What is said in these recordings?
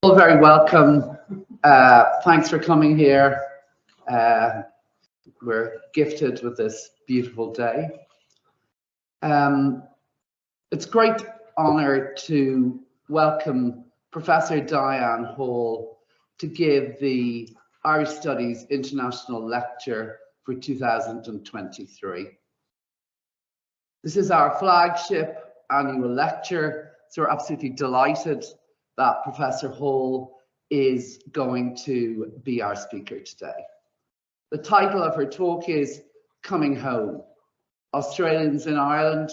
All very welcome. Thanks for coming here. We're gifted with this beautiful day. It's a great honor to welcome Professor Diane Hall to give the Irish Studies International Lecture for 2023. This is our flagship annual lecture, so we're absolutely delighted that Professor Hall is going to be our speaker today. The title of her talk is Coming Home, Australians in Ireland,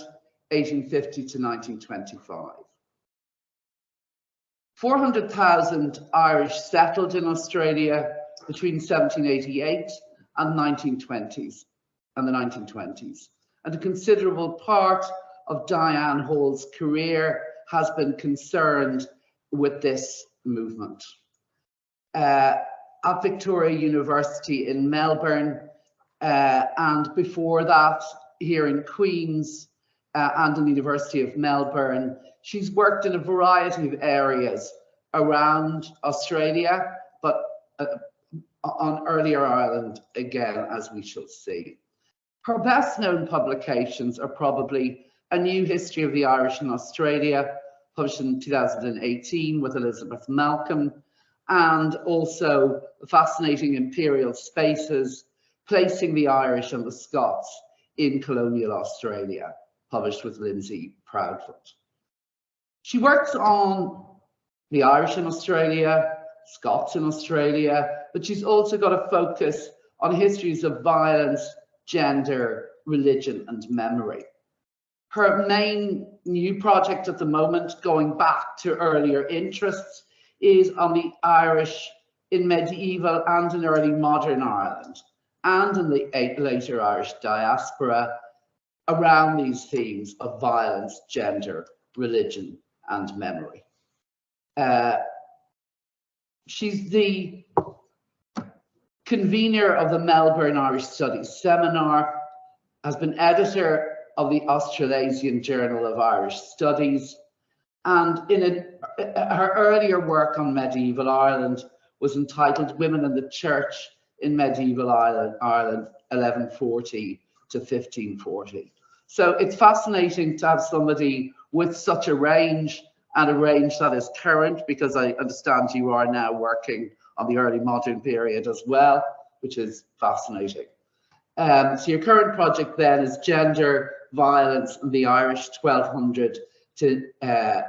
1850 to 1925. 400,000 Irish settled in Australia between 1788 and the 1920s. And a considerable part of Diane Hall's career has been concerned with this movement. At Victoria University in Melbourne, and before that here in Queen's and in the University of Melbourne, she's worked in a variety of areas around Australia, but on earlier Ireland again, as we shall see. Her best known publications are probably A New History of the Irish in Australia, published in 2018 with Elizabeth Malcolm, and also the fascinating Imperial Spaces, Placing the Irish and the Scots in Colonial Australia, published with Lindsay Proudfoot. She works on the Irish in Australia, Scots in Australia, but she's also got a focus on histories of violence, gender, religion, and memory. Her main new project at the moment, going back to earlier interests, is on the Irish in medieval and in early modern Ireland, and in the later Irish diaspora, around these themes of violence, gender, religion, and memory. She's the convener of the Melbourne Irish Studies Seminar, has been editor of the Australasian Journal of Irish Studies, and her earlier work on medieval Ireland was entitled Women in the Church in Medieval Ireland 1140 to 1540. So it's fascinating to have somebody with such a range, and a range that is current, because I understand you are now working on the early modern period as well, which is fascinating. So your current project then is Gender, Violence in the Irish 1200 to the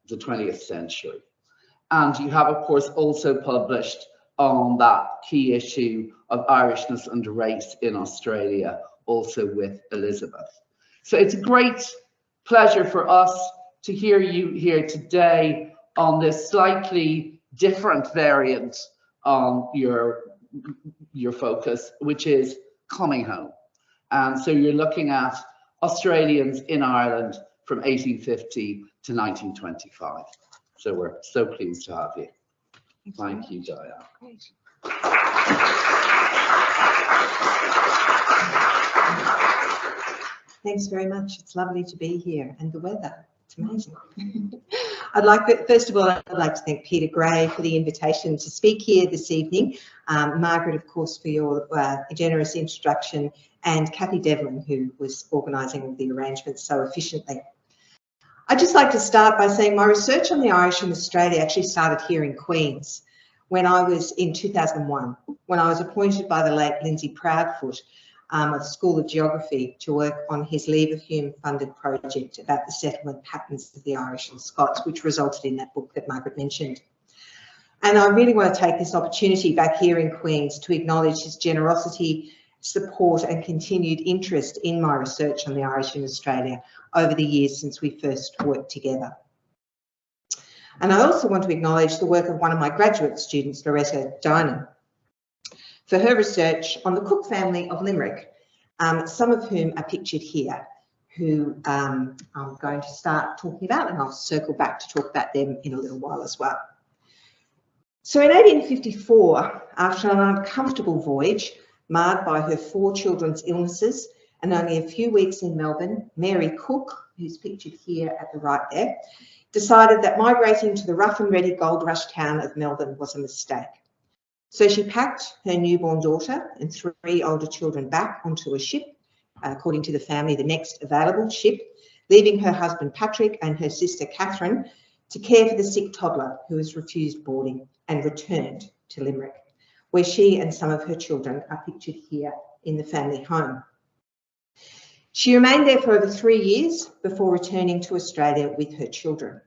20th century. And you have, of course, also published on that key issue of Irishness and race in Australia, also with Elizabeth. So it's a great pleasure for us to hear you here today on this slightly different variant on your focus, which is coming home. And so you're looking at Australians in Ireland from 1850 to 1925. So we're so pleased to have you. Thank you, Diane. Great. Thanks very much. It's lovely to be here, and the weather, it's amazing. First of all, I'd like to thank Peter Gray for the invitation to speak here this evening, Margaret, of course, for your generous introduction, and Kathy Devlin, who was organising the arrangements so efficiently. I'd just like to start by saying my research on the Irish in Australia actually started here in Queen's when I was in 2001, when I was appointed by the late Lindsay Proudfoot of the School of Geography to work on his Leverhulme funded project about the settlement patterns of the Irish and Scots, which resulted in that book that Margaret mentioned. And I really want to take this opportunity back here in Queen's to acknowledge his generosity, support and continued interest in my research on the Irish in Australia over the years since we first worked together. And I also want to acknowledge the work of one of my graduate students, Loretta Dinan, for her research on the Cook family of Limerick, some of whom are pictured here, who I'm going to start talking about, and I'll circle back to talk about them in a little while as well. So in 1854, after an uncomfortable voyage marred by her 4 children's illnesses and only a few weeks in Melbourne, Mary Cook, who's pictured here at the right there, decided that migrating to the rough and ready gold rush town of Melbourne was a mistake. So she packed her newborn daughter and 3 older children back onto a ship, according to the family, the next available ship, leaving her husband Patrick and her sister Catherine to care for the sick toddler who was refused boarding, and returned to Limerick, where she and some of her children are pictured here in the family home. She remained there for over 3 years before returning to Australia with her children.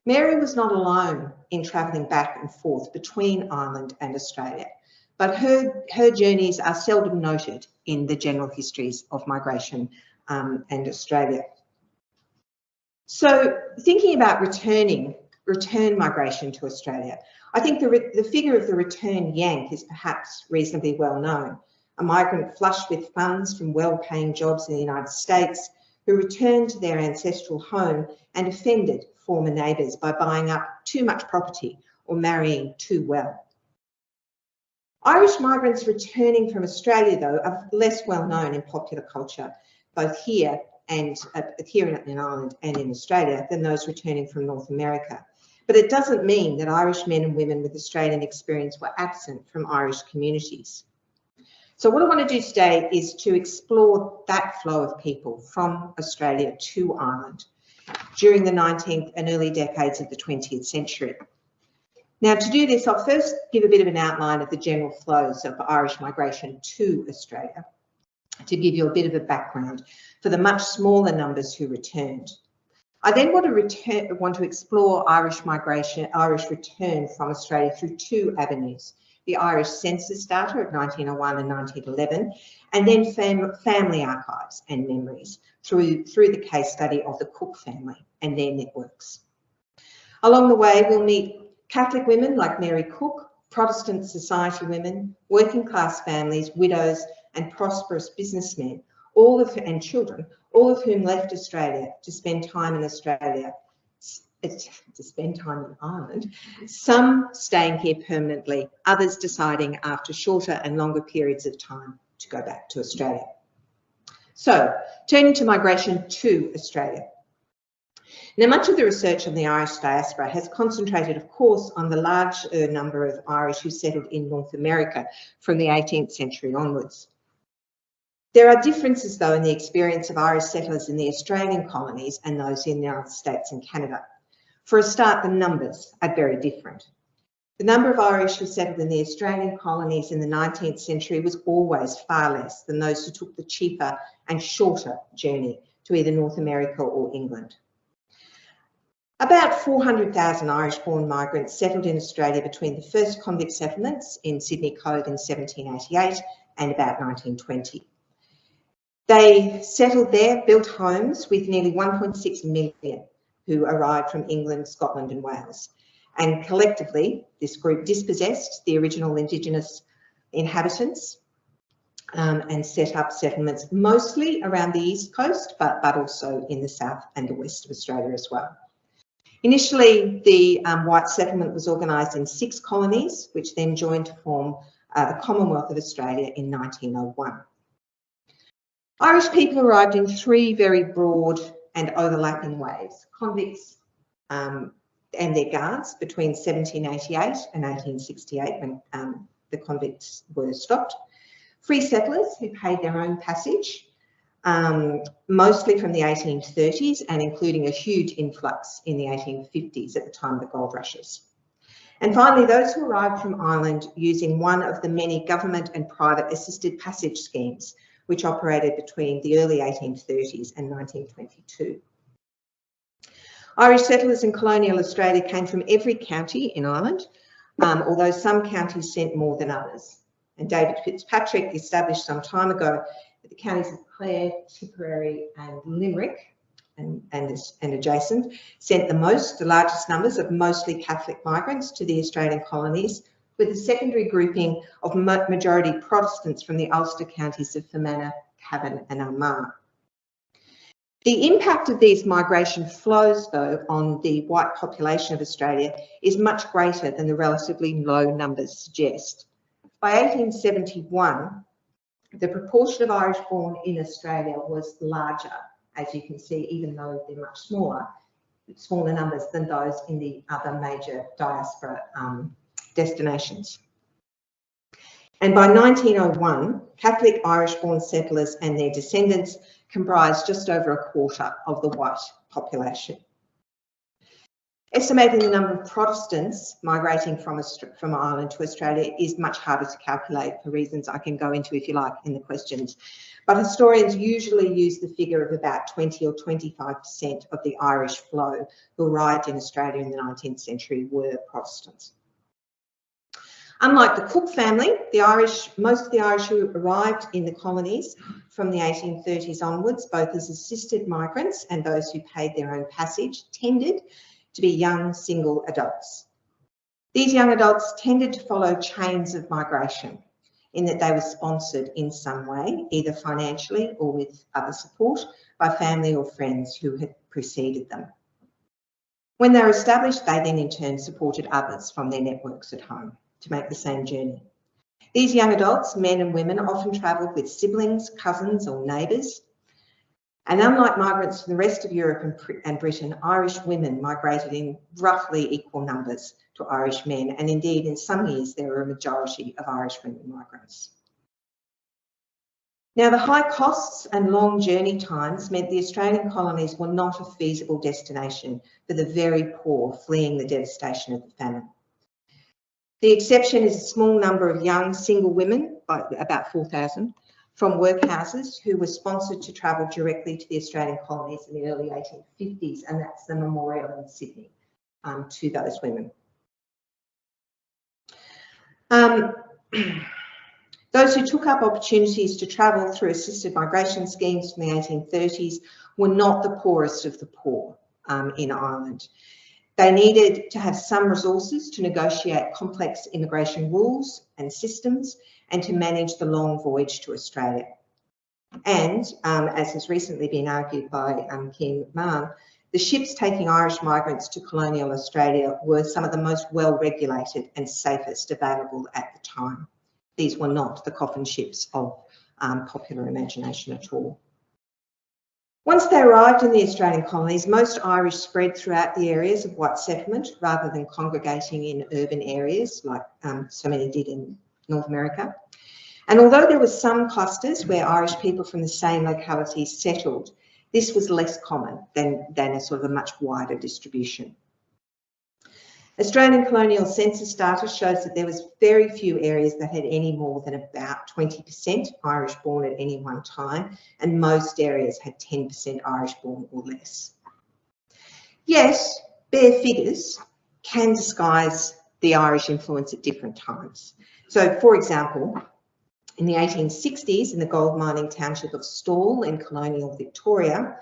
Mary was not alone in travelling back and forth between Ireland and Australia, but her journeys are seldom noted in the general histories of migration and Australia. So thinking about return migration to Australia, I think the figure of the return Yank is perhaps reasonably well known, a migrant flush with funds from well-paying jobs in the United States who returned to their ancestral home and offended former neighbours by buying up too much property or marrying too well. Irish migrants returning from Australia, though, are less well known in popular culture, both here and here in Ireland and in Australia, than those returning from North America. But it doesn't mean that Irish men and women with Australian experience were absent from Irish communities. So what I want to do today is to explore that flow of people from Australia to Ireland during the 19th and early decades of the 20th century. Now, to do this, I'll first give a bit of an outline of the general flows of Irish migration to Australia, to give you a bit of a background for the much smaller numbers who returned. I then want to explore Irish return from Australia through 2 avenues: the Irish census data of 1901 and 1911, and then family archives and memories through the case study of the Cook family and their networks. Along the way, we'll meet Catholic women like Mary Cook, Protestant society women, working class families, widows, and prosperous businessmen, and children, all of whom left Australia to spend time in Ireland, some staying here permanently, others deciding after shorter and longer periods of time to go back to Australia. So, turning to migration to Australia. Now, much of the research on the Irish diaspora has concentrated, of course, on the large number of Irish who settled in North America from the 18th century onwards. There are differences, though, in the experience of Irish settlers in the Australian colonies and those in the United States and Canada. For a start, the numbers are very different. The number of Irish who settled in the Australian colonies in the 19th century was always far less than those who took the cheaper and shorter journey to either North America or England. About 400,000 Irish-born migrants settled in Australia between the first convict settlements in Sydney Cove in 1788 and about 1920. They settled there, built homes with nearly 1.6 million who arrived from England, Scotland and Wales. And collectively, this group dispossessed the original Indigenous inhabitants and set up settlements mostly around the east coast, but also in the south and the west of Australia as well. Initially, the white settlement was organised in 6 colonies, which then joined to form the Commonwealth of Australia in 1901. Irish people arrived in 3 very broad and overlapping ways: convicts and their guards between 1788 and 1868, when the convicts were stopped; free settlers who paid their own passage, mostly from the 1830s and including a huge influx in the 1850s at the time of the gold rushes. And finally, those who arrived from Ireland using one of the many government and private assisted passage schemes which operated between the early 1830s and 1922. Irish settlers in colonial Australia came from every county in Ireland, although some counties sent more than others. And David Fitzpatrick established some time ago that the counties of Clare, Tipperary and Limerick and adjacent sent the largest numbers of mostly Catholic migrants to the Australian colonies, with a secondary grouping of majority Protestants from the Ulster counties of Fermanagh, Cavan and Armagh. The impact of these migration flows, though, on the white population of Australia is much greater than the relatively low numbers suggest. By 1871, The proportion of Irish born in Australia was larger, as you can see, even though they're much smaller numbers than those in the other major diaspora destinations. And by 1901, Catholic Irish-born settlers and their descendants comprised just over a quarter of the white population. Estimating the number of Protestants migrating from Ireland to Australia is much harder to calculate for reasons I can go into if you like in the questions. But historians usually use the figure of about 20 or 25% of the Irish flow who arrived in Australia in the 19th century were Protestants. Unlike the Cook family, most of the Irish who arrived in the colonies from the 1830s onwards, both as assisted migrants and those who paid their own passage, tended to be young single adults. These young adults tended to follow chains of migration in that they were sponsored in some way, either financially or with other support, by family or friends who had preceded them. When they were established, they then in turn supported others from their networks at home to make the same journey. These young adults, men and women, often travelled with siblings, cousins or neighbours. And unlike migrants from the rest of Europe and Britain, Irish women migrated in roughly equal numbers to Irish men, and indeed in some years there were a majority of Irish women migrants. Now, the high costs and long journey times meant the Australian colonies were not a feasible destination for the very poor fleeing the devastation of the famine. The exception is a small number of young single women, about 4,000, from workhouses who were sponsored to travel directly to the Australian colonies in the early 1850s, and that's the memorial in Sydney to those women. Those who took up opportunities to travel through assisted migration schemes from the 1830s were not the poorest of the poor in Ireland. They needed to have some resources to negotiate complex immigration rules and systems and to manage the long voyage to Australia. And, as has recently been argued by Kean McMahon, the ships taking Irish migrants to colonial Australia were some of the most well-regulated and safest available at the time. These were not the coffin ships of popular imagination at all. Once they arrived in the Australian colonies, most Irish spread throughout the areas of white settlement rather than congregating in urban areas like so many did in North America. And although there were some clusters where Irish people from the same localities settled, this was less common than a sort of a much wider distribution. Australian colonial census data shows that there was very few areas that had any more than about 20% Irish born at any one time, and most areas had 10% Irish born or less. Yet, bare figures can disguise the Irish influence at different times. So, for example, in the 1860s, in the gold mining township of Stawell in colonial Victoria,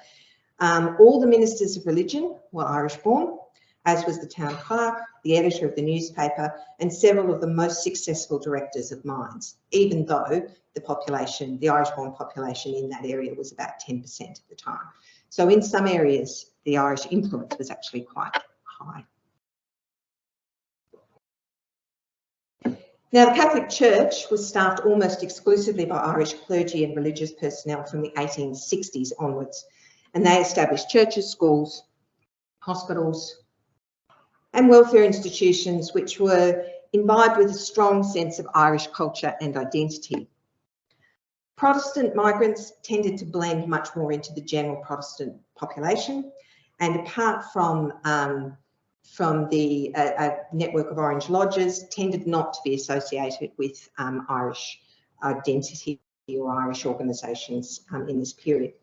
all the ministers of religion were Irish born, as was the town clerk, the editor of the newspaper, and several of the most successful directors of mines, even though the population, the Irish-born population in that area was about 10% at the time. So in some areas, the Irish influence was actually quite high. Now, the Catholic Church was staffed almost exclusively by Irish clergy and religious personnel from the 1860s onwards, and they established churches, schools, hospitals, and welfare institutions which were imbibed with a strong sense of Irish culture and identity. Protestant migrants tended to blend much more into the general Protestant population, and apart from the network of Orange Lodges, tended not to be associated with Irish identity or Irish organisations in this period.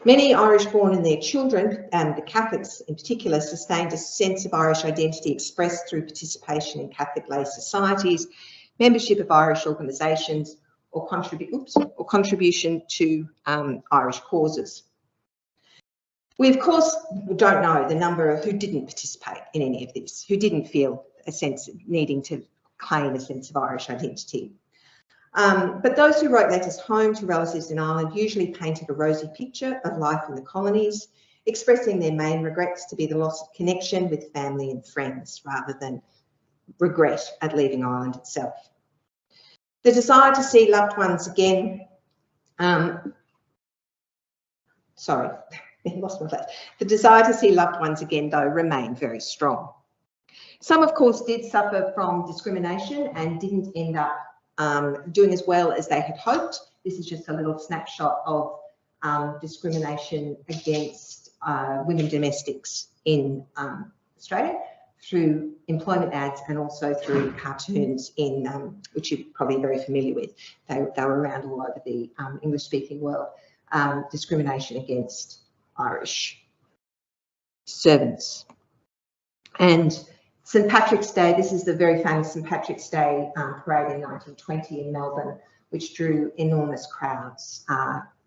Many Irish-born and their children, and the Catholics in particular, sustained a sense of Irish identity expressed through participation in Catholic lay societies, membership of Irish organisations, or contribution to Irish causes. We, of course, don't know the number of who didn't participate in any of this, who didn't feel a sense of needing to claim a sense of Irish identity. But those who wrote letters home to relatives in Ireland usually painted a rosy picture of life in the colonies, expressing their main regrets to be the loss of connection with family and friends rather than regret at leaving Ireland itself. The desire to see loved ones again, sorry, I lost my place. The desire to see loved ones again, though, remained very strong. Some, of course, did suffer from discrimination and didn't end up doing as well as they had hoped. This is just a little snapshot of discrimination against women domestics in Australia through employment ads and also through cartoons in which you're probably very familiar with. They were around all over the English-speaking world. Discrimination against Irish servants. And St Patrick's Day, this is the very famous St Patrick's Day parade in 1920 in Melbourne, which drew enormous crowds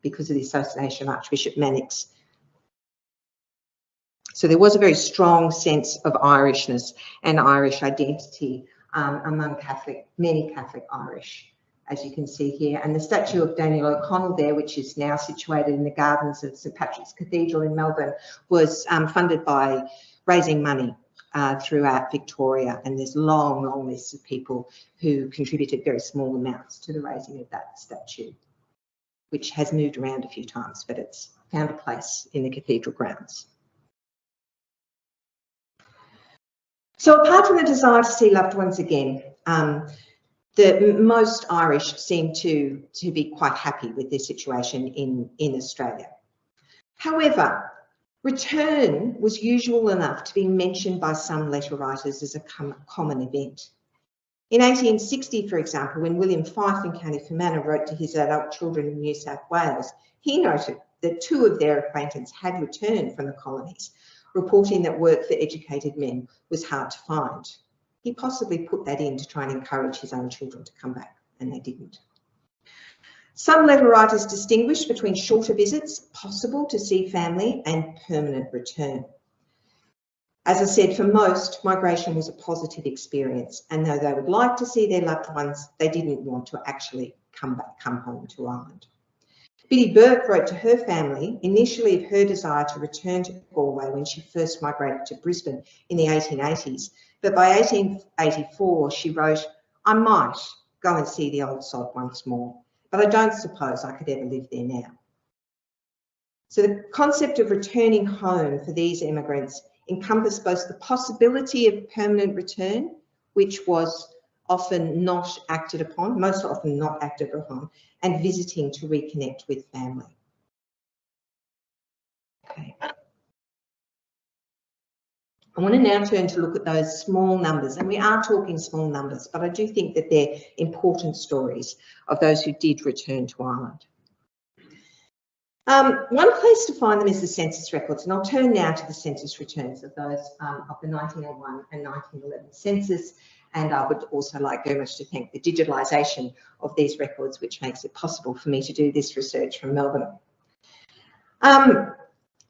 because of the association of Archbishop Mannix. So there was a very strong sense of Irishness and Irish identity among many Catholic Irish, as you can see here. And the statue of Daniel O'Connell there, which is now situated in the gardens of St Patrick's Cathedral in Melbourne, was funded by raising money throughout Victoria. And there's long, long lists of people who contributed very small amounts to the raising of that statue, which has moved around a few times, but it's found a place in the cathedral grounds. So apart from the desire to see loved ones again, most Irish seem to be quite happy with their situation in Australia. However, return was usual enough to be mentioned by some letter writers as a common event. In 1860, for example, when William Fife in County Fermanagh wrote to his adult children in New South Wales, he noted that 2 of their acquaintance had returned from the colonies, reporting that work for educated men was hard to find. He possibly put that in to try and encourage his own children to come back, and they didn't. Some letter writers distinguished between shorter visits, possible to see family, and permanent return. As I said, for most, migration was a positive experience, and though they would like to see their loved ones, they didn't want to actually come home to Ireland. Biddy Burke wrote to her family initially of her desire to return to Galway when she first migrated to Brisbane in the 1880s, but by 1884 she wrote, "I might go and see the old sod once more, but I don't suppose I could ever live there now." So the concept of returning home for these immigrants encompassed both the possibility of permanent return, which was often not acted upon, most often not acted upon, and visiting to reconnect with family. Okay. I want to now turn to look at those small numbers, and we are talking small numbers, but I do think that they're important stories of those who did return to Ireland. One place to find them is the census records, and I'll turn now to the census returns of those of the 1901 and 1911 census. And I would also like very much to thank the digitalisation of these records, which makes it possible for me to do this research from Melbourne.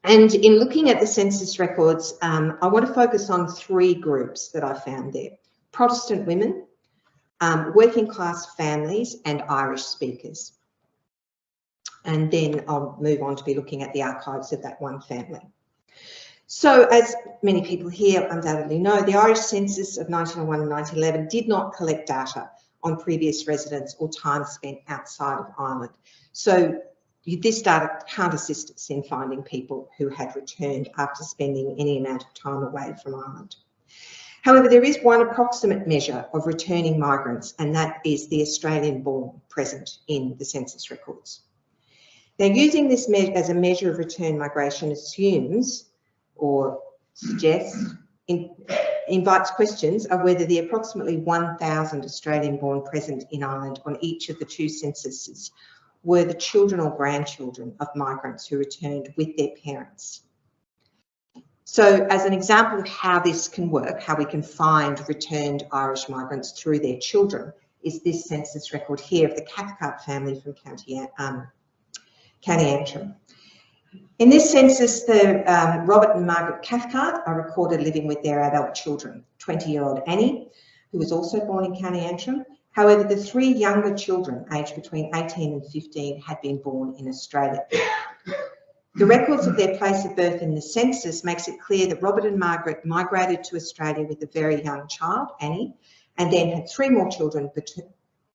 And in looking at the census records, I want to focus on 3 groups that I found there: Protestant women, working class families, and Irish speakers. And then I'll move on to be looking at the archives of that one family. So as many people here undoubtedly know, the Irish census of 1901 and 1911 did not collect data on previous residents or time spent outside of Ireland. So this data can't assist us in finding people who had returned after spending any amount of time away from Ireland. However, there is one approximate measure of returning migrants, and that is the Australian born present in the census records. Now, using this as a measure of return migration assumes or suggests, invites questions of whether the approximately 1,000 Australian born present in Ireland on each of the 2 censuses were the children or grandchildren of migrants who returned with their parents. So as an example of how this can work, how we can find returned Irish migrants through their children, is this census record here of the Cathcart family from County Antrim. In this census, the Robert and Margaret Cathcart are recorded living with their adult children, 20-year-old Annie, who was also born in County Antrim. However, the 3 younger children, aged between 18 and 15, had been born in Australia. The records of their place of birth in the census makes it clear that Robert and Margaret migrated to Australia with a very young child, Annie, and then had 3 more children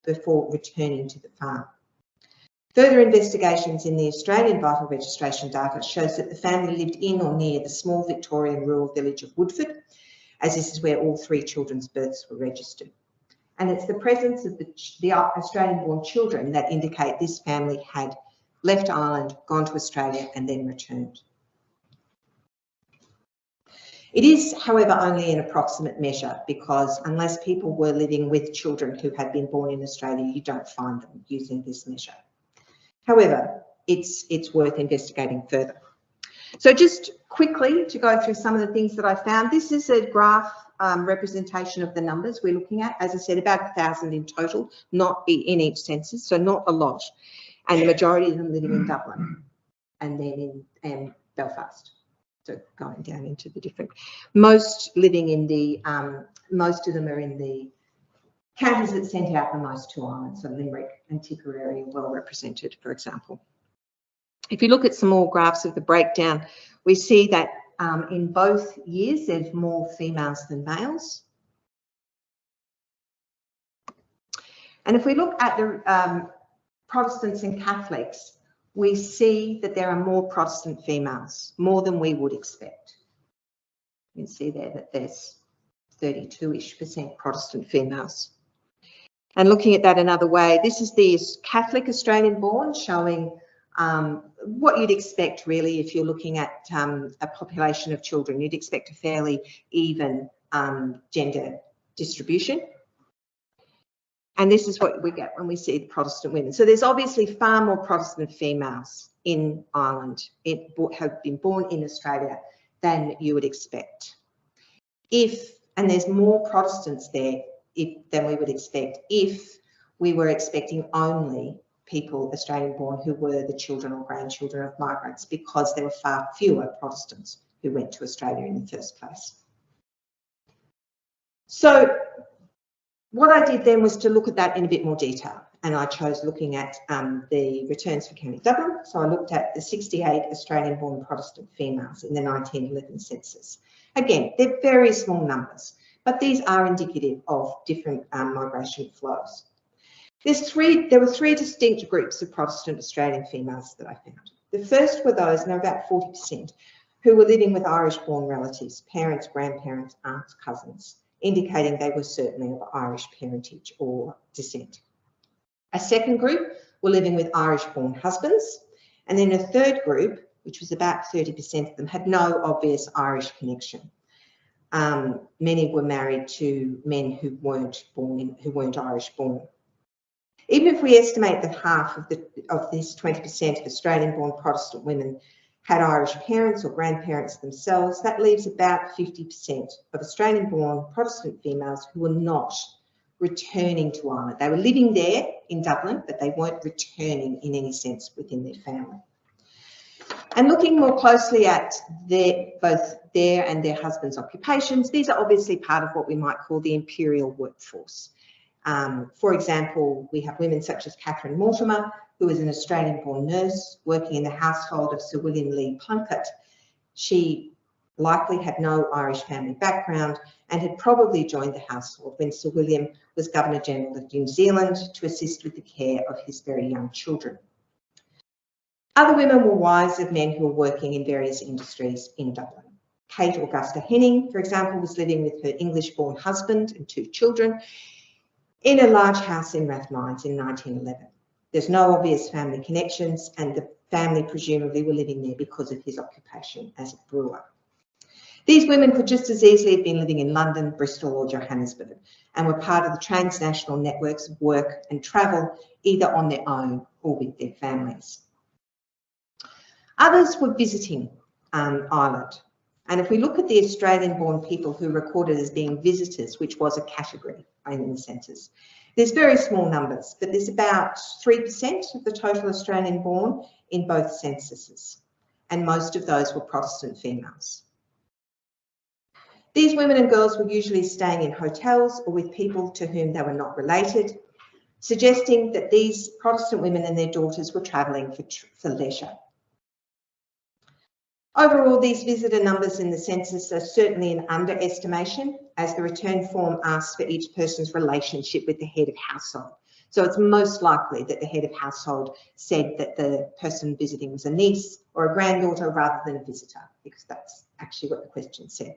before returning to the farm. Further investigations in the Australian vital registration data shows that the family lived in or near the small Victorian rural village of Woodford, as this is where all 3 children's births were registered. And it's the presence of the Australian-born children that indicate this family had left Ireland, gone to Australia and then returned. It is, however, only an approximate measure because unless people were living with children who had been born in Australia, you don't find them using this measure. However, it's worth investigating further. So just quickly to go through some of the things that I found, this is a graph representation of the numbers we're looking at. As I said, about 1,000 in total, not in each census, so not a lot. And the majority of them living in Dublin and then in Belfast. So going down into the different, most living in the, most of them are in the counties that sent out the most to Ireland, so Limerick and Tipperary are well represented, for example. If you look at some more graphs of the breakdown, we see that in both years there's more females than males. And if we look at the Protestants and Catholics, we see that there are more Protestant females, more than we would expect. You can see there that there's 32-ish% Protestant females. And looking at that another way, this is the Catholic Australian-born showing what you'd expect really if you're looking at a population of children. You'd expect a fairly even gender distribution. And this is what we get when we see the Protestant women. So there's obviously far more Protestant females in Ireland have been born in Australia than you would expect. And there's more Protestants there than we would expect if we were expecting only people Australian-born who were the children or grandchildren of migrants, because there were far fewer Protestants who went to Australia in the first place. So what I did then was to look at that in a bit more detail, and I chose looking at the returns for County Dublin. So I looked at the 68 Australian-born Protestant females in the 1911 census. Again, they're very small numbers, but these are indicative of different migration flows. There were 3 distinct groups of Protestant Australian females that I found. The first were those, and they're about 40%, who were living with Irish-born relatives, parents, grandparents, aunts, cousins, indicating they were certainly of Irish parentage or descent. A second group were living with Irish-born husbands, and then a third group, which was about 30% of them, had no obvious Irish connection. Many were married to men who weren't Irish-born. Even if we estimate that half of this 20% of Australian-born Protestant women had Irish parents or grandparents themselves, that leaves about 50% of Australian-born Protestant females who were not returning to Ireland. They were living there in Dublin, but they weren't returning in any sense within their family. And looking more closely at both their and their husbands' occupations, these are obviously part of what we might call the imperial workforce. For example, we have women such as Catherine Mortimer, who was an Australian-born nurse working in the household of Sir William Lee Plunkett. She likely had no Irish family background and had probably joined the household when Sir William was Governor-General of New Zealand to assist with the care of his very young children. Other women were wives of men who were working in various industries in Dublin. Kate Augusta Henning, for example, was living with her English-born husband and 2 children in a large house in Rathmines in 1911. There's no obvious family connections, and the family presumably were living there because of his occupation as a brewer. These women could just as easily have been living in London, Bristol or Johannesburg, and were part of the transnational networks of work and travel, either on their own or with their families. Others were visiting Ireland. And if we look at the Australian-born people who recorded as being visitors, which was a category in the census, there's very small numbers, but there's about 3% of the total Australian-born in both censuses, and most of those were Protestant females. These women and girls were usually staying in hotels or with people to whom they were not related, suggesting that these Protestant women and their daughters were travelling for leisure. Overall, these visitor numbers in the census are certainly an underestimation, as the return form asks for each person's relationship with the head of household. So it's most likely that the head of household said that the person visiting was a niece or a granddaughter rather than a visitor, because that's actually what the question said.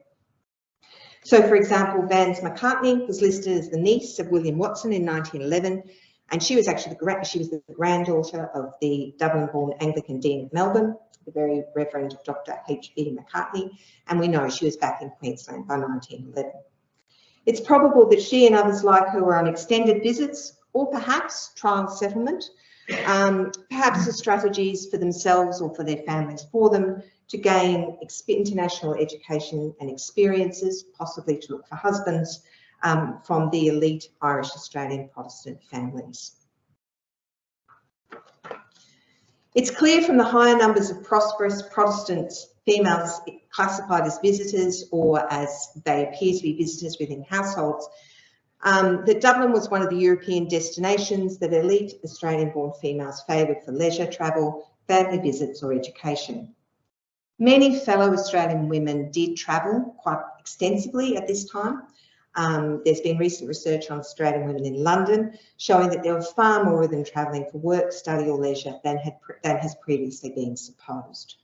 So, for example, Vance McCartney was listed as the niece of William Watson in 1911, and she was actually the granddaughter of the Dublin-born Anglican Dean of Melbourne, the very Reverend Dr. H.B. McCartney, and we know she was back in Queensland by 1911. It's probable that she and others like her were on extended visits or perhaps trial settlement, perhaps as strategies for themselves or for their families for them to gain international education and experiences, possibly to look for husbands from the elite Irish Australian Protestant families. It's clear from the higher numbers of prosperous Protestant females classified as visitors or as they appear to be visitors within households, that Dublin was one of the European destinations that elite Australian-born females favoured for leisure travel, family visits or education. Many fellow Australian women did travel quite extensively at this time. There's been recent research on Australian women in London showing that there were far more of them travelling for work, study or leisure than has previously been supposed.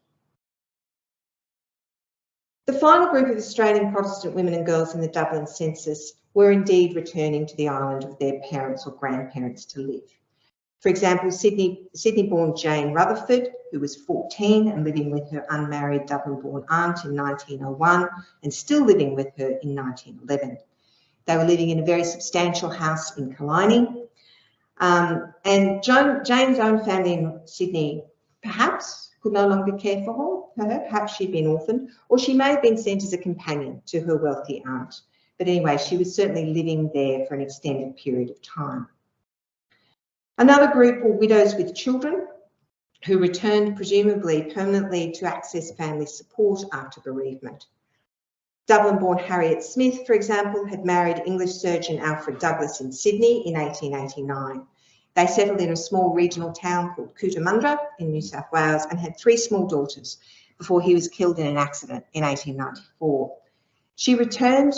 The final group of Australian Protestant women and girls in the Dublin census were indeed returning to the island of their parents or grandparents to live. For example, Sydney-born Jane Rutherford, who was 14 and living with her unmarried Dublin-born aunt in 1901 and still living with her in 1911. They were living in a very substantial house in Killiney. And Jane's own family in Sydney perhaps could no longer care for her, perhaps she'd been orphaned, or she may have been sent as a companion to her wealthy aunt. But anyway, she was certainly living there for an extended period of time. Another group were widows with children who returned presumably permanently to access family support after bereavement. Dublin-born Harriet Smith, for example, had married English surgeon Alfred Douglas in Sydney in 1889. They settled in a small regional town called Cootamundra in New South Wales and had 3 small daughters before he was killed in an accident in 1894. She returned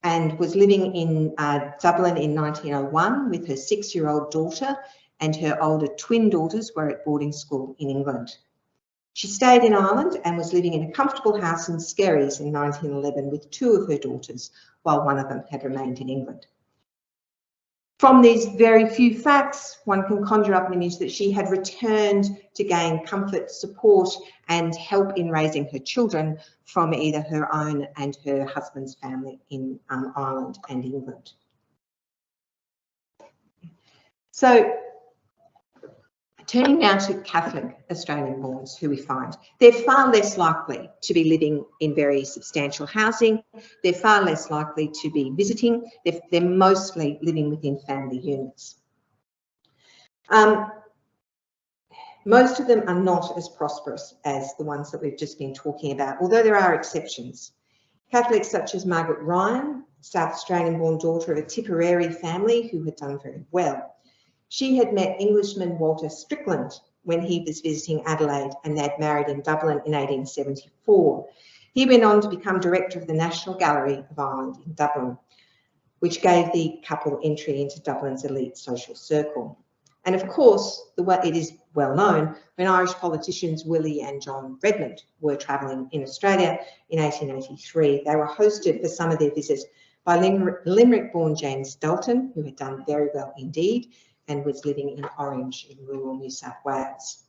and was living in Dublin in 1901 with her 6-year-old daughter, and her older twin daughters were at boarding school in England. She stayed in Ireland and was living in a comfortable house in Skerries in 1911 with 2 of her daughters, while one of them had remained in England. From these very few facts, one can conjure up an image that she had returned to gain comfort, support and help in raising her children from either her own and her husband's family in Ireland and England. So, turning now to Catholic Australian-borns who we find, they're far less likely to be living in very substantial housing. They're far less likely to be visiting. They're mostly living within family units. Most of them are not as prosperous as the ones that we've just been talking about, although there are exceptions. Catholics such as Margaret Ryan, South Australian-born daughter of a Tipperary family who had done very well. She had met Englishman Walter Strickland when he was visiting Adelaide, and they'd married in Dublin in 1874. He went on to become director of the National Gallery of Ireland in Dublin, which gave the couple entry into Dublin's elite social circle. And of course, it is well known, when Irish politicians Willie and John Redmond were travelling in Australia in 1883, they were hosted for some of their visits by Limerick-born James Dalton, who had done very well indeed, and was living in Orange in rural New South Wales.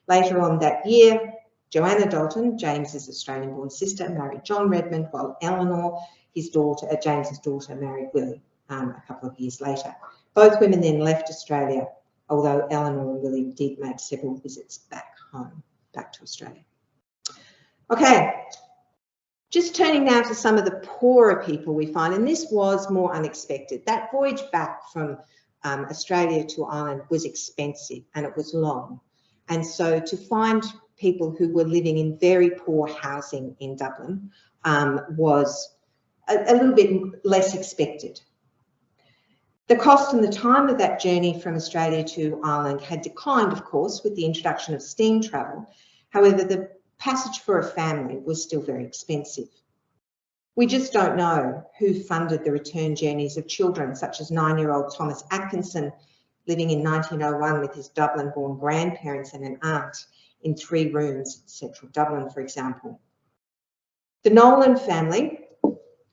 Later on that year, Joanna Dalton, James's Australian-born sister, married John Redmond, while Eleanor, his daughter, James's daughter, married Willie a couple of years later. Both women then left Australia, although Eleanor and Willie did make several visits back home, back to Australia. Okay, just turning now to some of the poorer people we find, and this was more unexpected. That voyage back from Australia to Ireland was expensive and it was long. And so to find people who were living in very poor housing in Dublin was a little bit less expected. The cost and the time of that journey from Australia to Ireland had declined, of course, with the introduction of steam travel. However, the passage for a family was still very expensive. We just don't know who funded the return journeys of children such as 9-year-old Thomas Atkinson, living in 1901 with his Dublin-born grandparents and an aunt in 3 rooms in central Dublin, for example. The Nolan family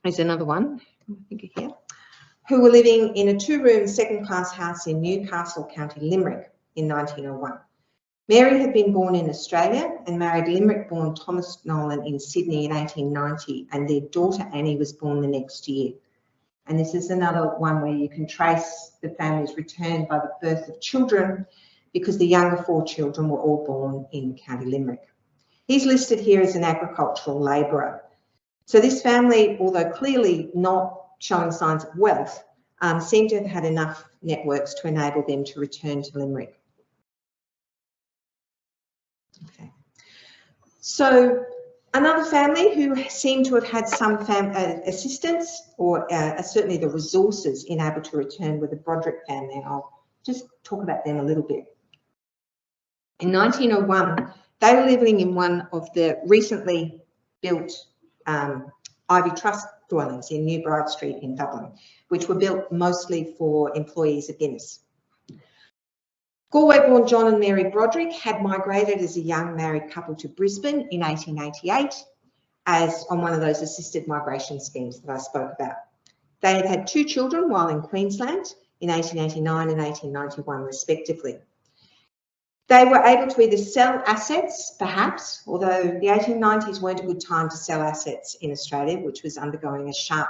is another one, I think here, who were living in a 2-room second-class house in Newcastle, County Limerick in 1901. Mary had been born in Australia and married Limerick-born Thomas Nolan in Sydney in 1890, and their daughter Annie was born the next year. And this is another one where you can trace the family's return by the birth of children, because the younger 4 children were all born in County Limerick. He's listed here as an agricultural labourer. So this family, although clearly not showing signs of wealth, seem to have had enough networks to enable them to return to Limerick. Okay. So another family who seem to have had some assistance or certainly the resources in able to return were the Broderick family. I'll just talk about them a little bit. In 1901, they were living in one of the recently built Ivy Trust dwellings in New Bride Street in Dublin, which were built mostly for employees of Guinness. Galway-born John and Mary Broderick had migrated as a young married couple to Brisbane in 1888 as on one of those assisted migration schemes that I spoke about. They had had 2 children while in Queensland in 1889 and 1891 respectively. They were able to either sell assets, perhaps, although the 1890s weren't a good time to sell assets in Australia, which was undergoing a sharp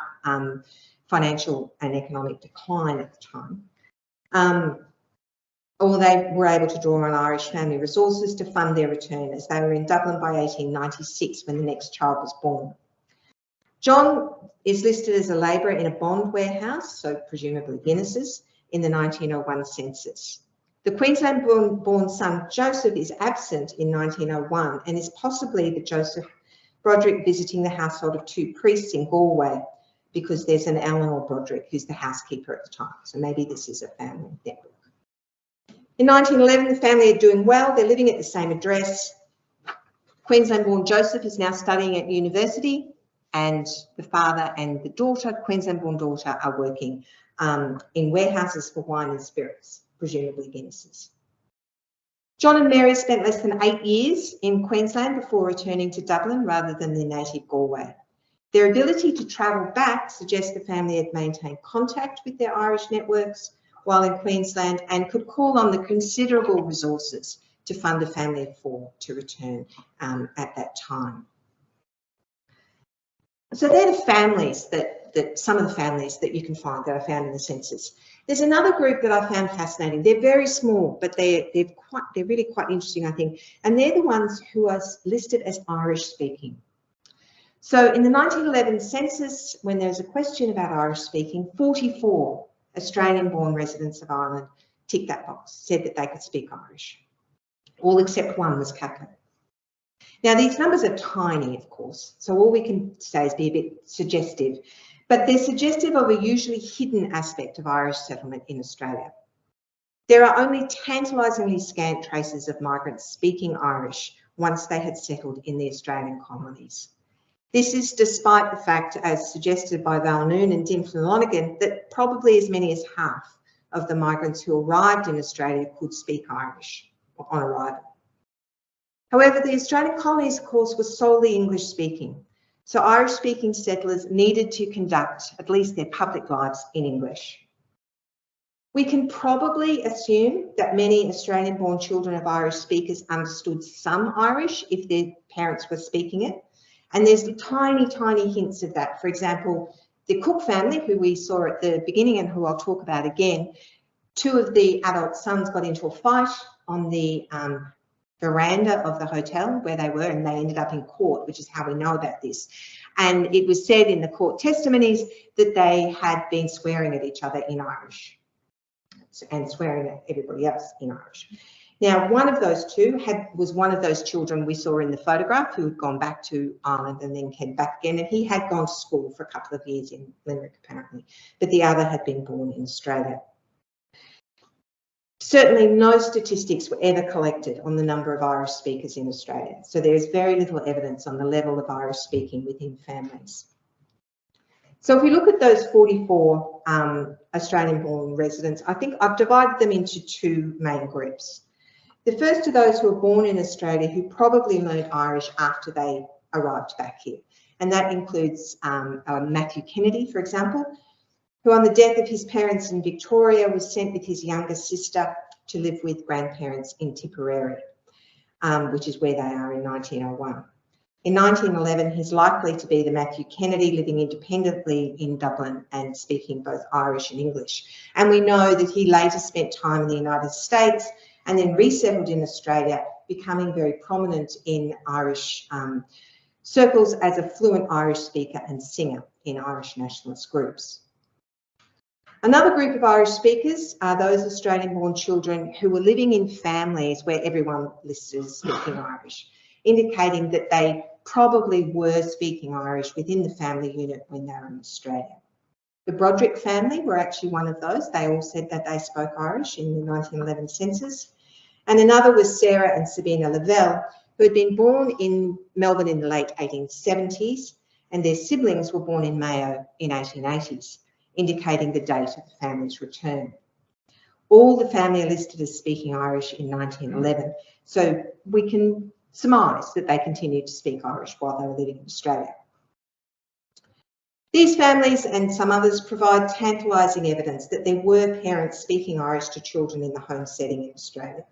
financial and economic decline at the time. Or they were able to draw on Irish family resources to fund their return, as they were in Dublin by 1896 when the next child was born. John is listed as a labourer in a bond warehouse, so presumably Guinness's, in the 1901 census. The Queensland-born son Joseph is absent in 1901 and is possibly the Joseph Broderick visiting the household of 2 priests in Galway, because there's an Eleanor Broderick who's the housekeeper at the time. So maybe this is a family network. In 1911, the family are doing well. They're living at the same address. Queensland-born Joseph is now studying at university, and the father and the daughter, Queensland-born daughter, are working in warehouses for wine and spirits, presumably Guinness's. John and Mary spent less than 8 years in Queensland before returning to Dublin rather than their native Galway. Their ability to travel back suggests the family had maintained contact with their Irish networks while in Queensland and could call on the considerable resources to fund a family of 4 to return at that time. So they're the families some of the families that you can find that are found in the census. There's another group that I found fascinating. They're very small, but they're really quite interesting, I think. And they're the ones who are listed as Irish speaking. So in the 1911 census, when there was a question about Irish speaking, 44 Australian-born residents of Ireland ticked that box, said that they could speak Irish. All except 1 was Catholic. Now, these numbers are tiny, of course, so all we can say is be a bit suggestive, but they're suggestive of a usually hidden aspect of Irish settlement in Australia. There are only tantalisingly scant traces of migrants speaking Irish once they had settled in the Australian colonies. This is despite the fact, as suggested by Valnoon and Dim Flanagan, that probably as many as half of the migrants who arrived in Australia could speak Irish on arrival. However, the Australian colonies, of course, were solely English speaking, so Irish-speaking settlers needed to conduct at least their public lives in English. We can probably assume that many Australian-born children of Irish speakers understood some Irish if their parents were speaking it, and there's tiny, tiny hints of that. For example, the Cook family, who we saw at the beginning and who I'll talk about again, 2 of the adult sons got into a fight on the veranda of the hotel where they were, and they ended up in court, which is how we know about this. And it was said in the court testimonies that they had been swearing at each other in Irish and swearing at everybody else in Irish. Now, one of those 2 was one of those children we saw in the photograph who had gone back to Ireland and then came back again, and he had gone to school for a couple of years in Limerick, apparently, but the other had been born in Australia. Certainly no statistics were ever collected on the number of Irish speakers in Australia, so there is very little evidence on the level of Irish speaking within families. So if we look at those 44 Australian-born residents, I think I've divided them into two main groups. The first are those who were born in Australia who probably learned Irish after they arrived back here. And that includes Matthew Kennedy, for example, who on the death of his parents in Victoria was sent with his younger sister to live with grandparents in Tipperary, which is where they are in 1901. In 1911, he's likely to be the Matthew Kennedy living independently in Dublin and speaking both Irish and English. And we know that he later spent time in the United States and then resettled in Australia, becoming very prominent in Irish circles as a fluent Irish speaker and singer in Irish nationalist groups. Another group of Irish speakers are those Australian-born children who were living in families where everyone listed as speaking Irish, indicating that they probably were speaking Irish within the family unit when they were in Australia. The Broderick family were actually one of those. They all said that they spoke Irish in the 1911 census. And another was Sarah and Sabina Lavelle, who had been born in Melbourne in the late 1870s, and their siblings were born in Mayo in 1880s, indicating the date of the family's return. All the family are listed as speaking Irish in 1911, so we can surmise that they continued to speak Irish while they were living in Australia. These families and some others provide tantalising evidence that there were parents speaking Irish to children in the home setting in Australia.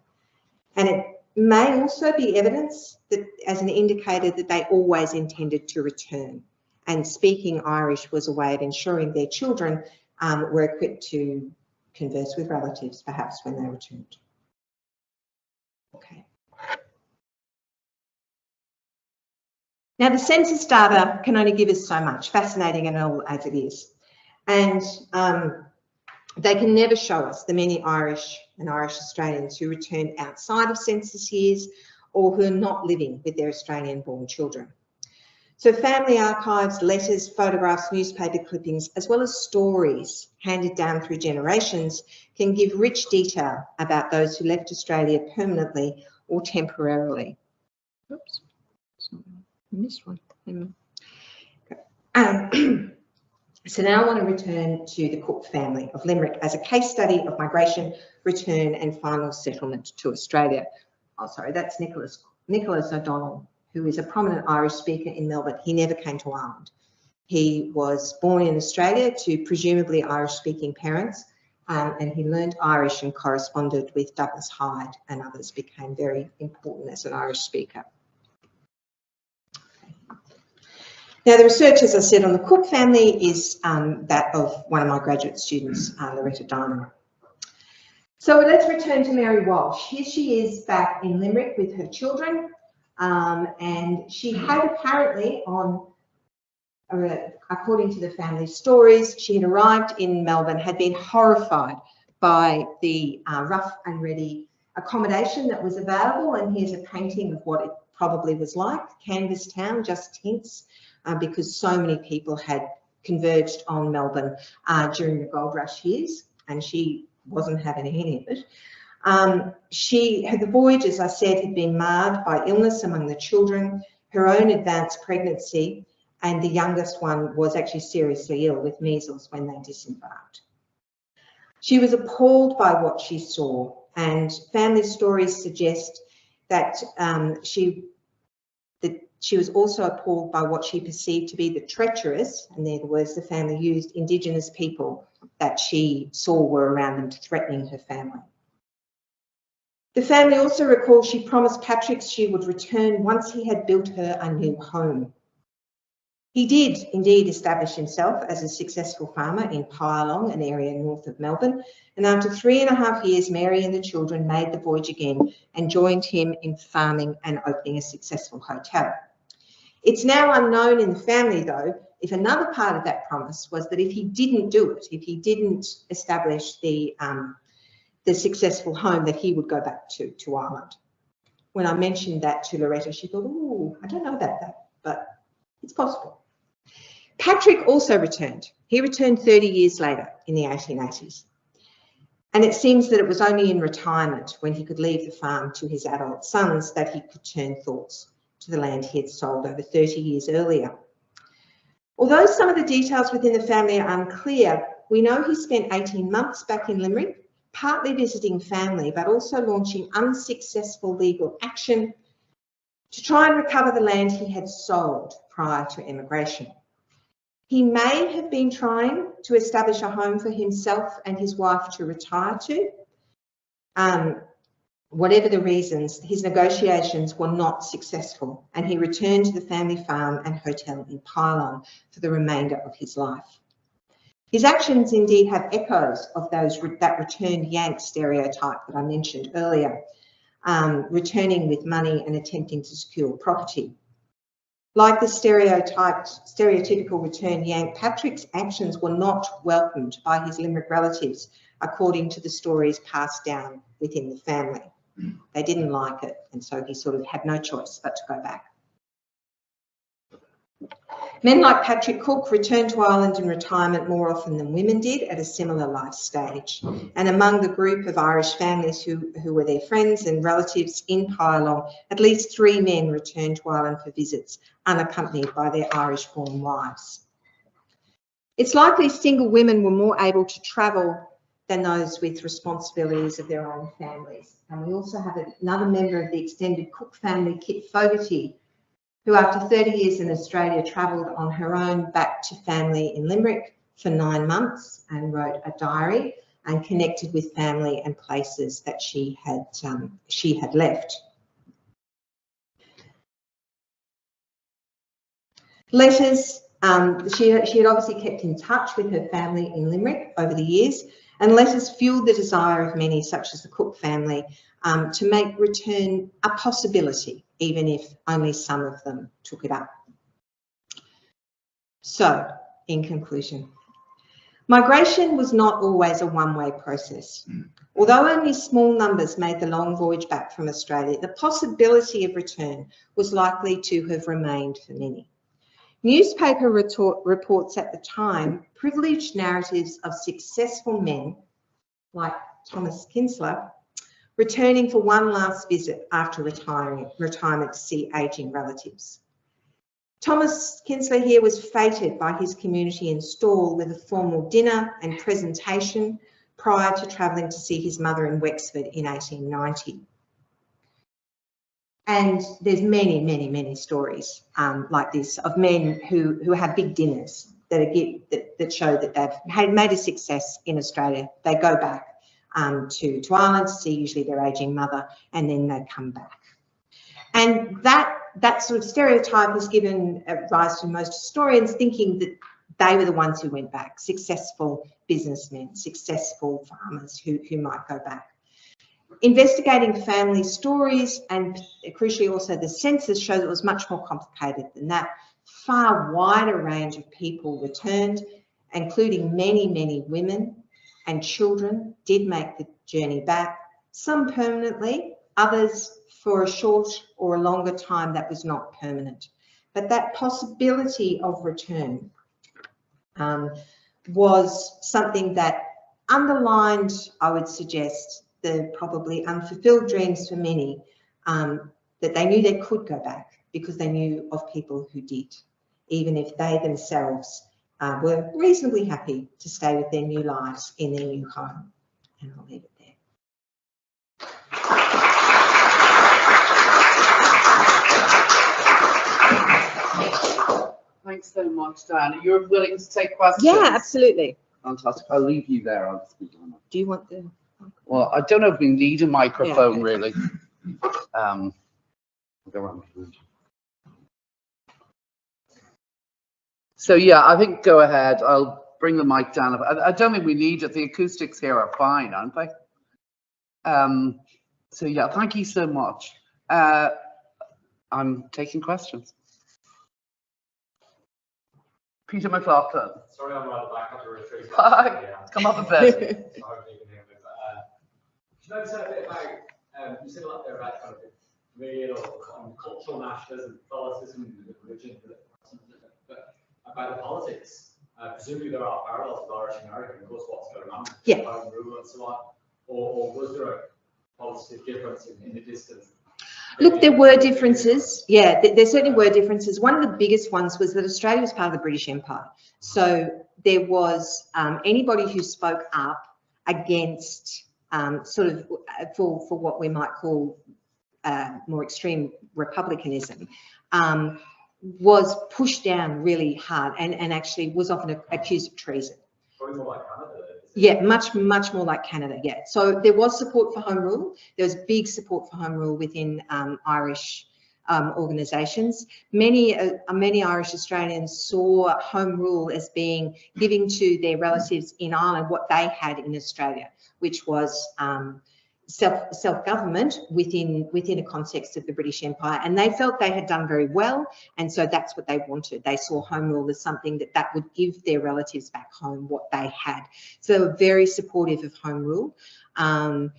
And it may also be evidence that, as an indicator that they always intended to return, and speaking Irish was a way of ensuring their children were equipped to converse with relatives, perhaps when they returned. Okay. Now, the census data can only give us so much, fascinating and all as it is. And they can never show us the many Irish and Irish Australians who returned outside of census years or who are not living with their Australian-born children. So family archives, letters, photographs, newspaper clippings, as well as stories handed down through generations can give rich detail about those who left Australia permanently or temporarily. Oops, I missed one. So now I want to return to the Cook family of Limerick as a case study of migration, return and final settlement to Australia. Oh, sorry, that's Nicholas O'Donnell, who is a prominent Irish speaker in Melbourne. He never came to Ireland. He was born in Australia to presumably Irish-speaking parents, and he learned Irish and corresponded with Douglas Hyde and others, became very important as an Irish speaker. Now, the research, as I said, on the Cook family is that of one of my graduate students, Loretta Diamond. So let's return to Mary Walsh. Here she is back in Limerick with her children, and she had apparently according to the family stories, she had arrived in Melbourne, had been horrified by the rough and ready accommodation that was available, and here's a painting of what it probably was like, canvas town, just tents, because so many people had converged on Melbourne during the gold rush years, and she wasn't having any of it. The voyage, as I said, had been marred by illness among the children, her own advanced pregnancy, and the youngest one was actually seriously ill with measles when they disembarked. She was appalled by what she saw, and family stories suggest that she was also appalled by what she perceived to be the treacherous, and they're the words the family used, Indigenous people that she saw were around them, threatening her family. The family also recalls she promised Patrick she would return once he had built her a new home. He did indeed establish himself as a successful farmer in Pyalong, an area north of Melbourne, and after 3.5 years, Mary and the children made the voyage again and joined him in farming and opening a successful hotel. It's now unknown in the family, though, if another part of that promise was that if he didn't do it, if he didn't establish the successful home, that he would go back to Ireland. When I mentioned that to Loretta, she thought, oh, I don't know about that, but it's possible. Patrick also returned. He returned 30 years later in the 1880s. And it seems that it was only in retirement, when he could leave the farm to his adult sons, that he could turn thoughts to the land he had sold over 30 years earlier. Although some of the details within the family are unclear, we know he spent 18 months back in Limerick, partly visiting family, but also launching unsuccessful legal action to try and recover the land he had sold prior to emigration. He may have been trying to establish a home for himself and his wife to retire to. Whatever the reasons, his negotiations were not successful, and he returned to the family farm and hotel in Pylon for the remainder of his life. His actions indeed have echoes of that returned Yank stereotype that I mentioned earlier, returning with money and attempting to secure property. Like the stereotypical returned Yank, Patrick's actions were not welcomed by his Limerick relatives, according to the stories passed down within the family. They didn't like it, and so he sort of had no choice but to go back. Men like Patrick Cook returned to Ireland in retirement more often than women did at a similar life stage. And among the group of Irish families who were their friends and relatives in Pylon, at least 3 men returned to Ireland for visits, unaccompanied by their Irish-born wives. It's likely single women were more able to travel than those with responsibilities of their own families. And we also have another member of the extended Cook family, Kit Fogarty, who after 30 years in Australia travelled on her own back to family in Limerick for 9 months and wrote a diary and connected with family and places that she had left. Letters, she had obviously kept in touch with her family in Limerick over the years, and letters fueled the desire of many, such as the Cook family, to make return a possibility, even if only some of them took it up. So, in conclusion, migration was not always a one-way process. Although only small numbers made the long voyage back from Australia, the possibility of return was likely to have remained for many. Newspaper reports at the time privileged narratives of successful men, like Thomas Kinsler, returning for one last visit after retirement to see ageing relatives. Thomas Kinsler here was feted by his community in Stawell with a formal dinner and presentation prior to travelling to see his mother in Wexford in 1890. And there's many, many, many stories like this of men who have big dinners that show that they've made a success in Australia. They go back to Ireland to see usually their ageing mother, and then they come back. And that sort of stereotype has given rise to most historians thinking that they were the ones who went back, successful businessmen, successful farmers who might go back. Investigating family stories and crucially also the census shows it was much more complicated than that. Far wider range of people returned, including many, many women and children did make the journey back, some permanently, others for a short or a longer time that was not permanent. But that possibility of return was something that underlined, I would suggest, the probably unfulfilled dreams for many, that they knew they could go back because they knew of people who did, even if they themselves were reasonably happy to stay with their new lives in their new home. And I'll leave it there. Thanks so much, Diane. You're willing to take questions? Yeah, absolutely. Fantastic. I'll leave you there. I'll speak on it. Do you want the... Well, I don't know if we need a microphone, really. I'll go around. So, yeah, I think go ahead. I'll bring the mic down. I don't think we need it. The acoustics here are fine, aren't they? So, yeah, thank you so much. I'm taking questions. Peter McLaughlin. Sorry, I'm right at the back. I have to retreat. Come up a bit. So hopefully you can hear me. But, can you say a bit about, you said a lot there about kind of familial or cultural nationalism, Catholicism, religion, but about the politics. Presumably there are parallels with Irish and American, of course, what's going on, home rule and so on. Or was there a positive difference in the distance? Look, there were differences. Yeah, there certainly were differences. One of the biggest ones was that Australia was part of the British Empire. So there was anybody who spoke up against sort of for what we might call more extreme republicanism was pushed down really hard and actually was often accused of treason. Probably more like Canada. Yeah, much more like Canada, yeah. So there was support for home rule. There was big support for home rule within Irish organisations. Many Irish Australians saw home rule as being giving to their relatives in Ireland what they had in Australia, which was self-government within a context of the British Empire, and they felt they had done very well, and so that's what they wanted. They saw home rule as something that would give their relatives back home what they had. So they were very supportive of home rule, and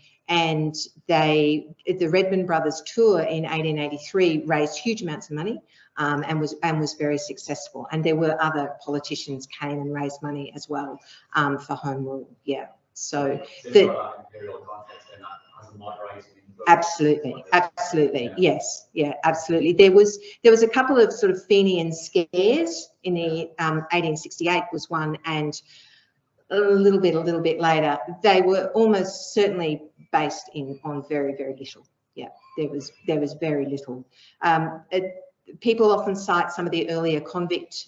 the Redmond Brothers tour in 1883 raised huge amounts of money and was very successful. And there were other politicians came and raised money as well for home rule. Yeah. So absolutely, yes, yeah, absolutely. There was a couple of sort of Fenian scares in the 1868 was one, and a little bit later. They were almost certainly based on very little. Yeah, there was very little. People often cite some of the earlier convict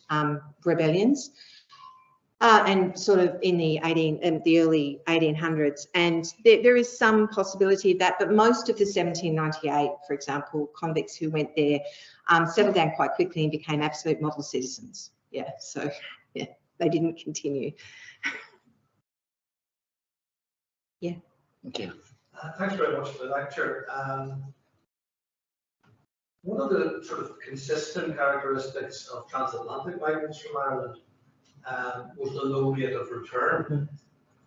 rebellions. And sort of in the early 1800s, and there is some possibility of that, but most of the 1798, for example, convicts who went there settled down quite quickly and became absolute model citizens. Yeah, so yeah, they didn't continue. Yeah. Okay. Thanks very much for the lecture. One of the sort of consistent characteristics of transatlantic migrants from Ireland was the low rate of return.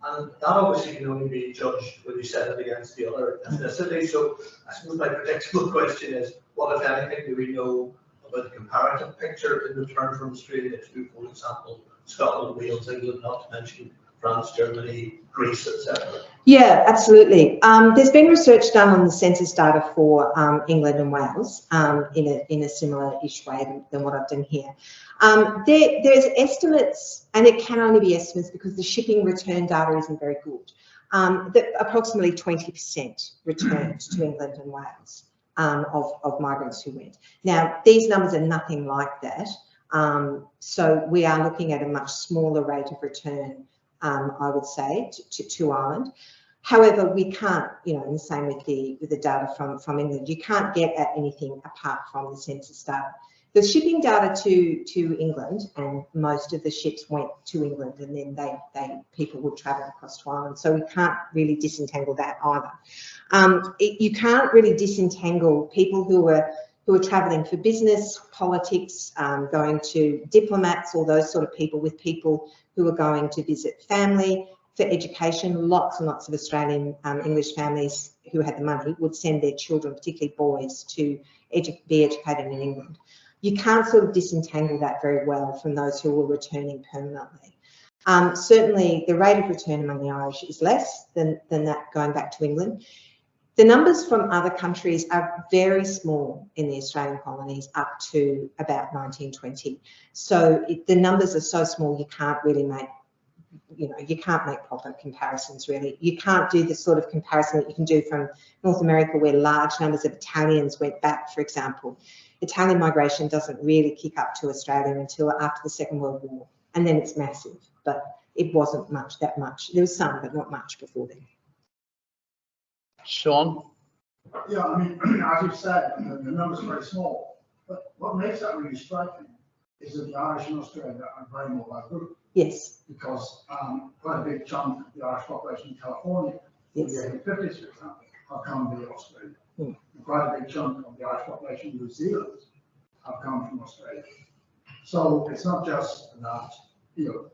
And that obviously can only be judged when you set it against the other ethnicities. So I suppose my predictable question is, what, if anything, do we know about the comparative picture in return from Australia to, for example, Scotland, Wales, England, not to mention France, Germany, Greece, etc.? Yeah, absolutely. There's been research done on the census data for England and Wales in a similar-ish way than what I've done here. There's estimates, and it can only be estimates because the shipping return data isn't very good, that approximately 20% returned to England and Wales of migrants who went. Now, these numbers are nothing like that. So we are looking at a much smaller rate of return, I would say, to Ireland. However, we can't, and the same with the data from England, you can't get at anything apart from the census data. The shipping data to England, and most of the ships went to England, and then people would travel across to Ireland. So we can't really disentangle that either. You can't really disentangle people who are travelling for business, politics, going to diplomats, all those sort of people, with people who are going to visit family, for education. Lots and lots of Australian English families who had the money would send their children, particularly boys, to be educated in England. You can't sort of disentangle that very well from those who were returning permanently. Certainly, the rate of return among the Irish is less than that going back to England. The numbers from other countries are very small in the Australian colonies up to about 1920. So the numbers are so small, you can't really make, you can't make proper comparisons, really. You can't do the sort of comparison that you can do from North America, where large numbers of Italians went back, for example. Italian migration doesn't really kick up to Australia until after the Second World War, and then it's massive, but it wasn't that much. There was some, but not much before then. Sean? Yeah, I mean, as you've said, the numbers are very small, but what makes that really striking is that the Irish in Australia are a very mobile group. Yes. Because quite a big chunk of the Irish population in California, in the 1850s, for example, have come via Australia. And quite a big chunk of the Irish population in New Zealand have come from Australia. So it's not just that, the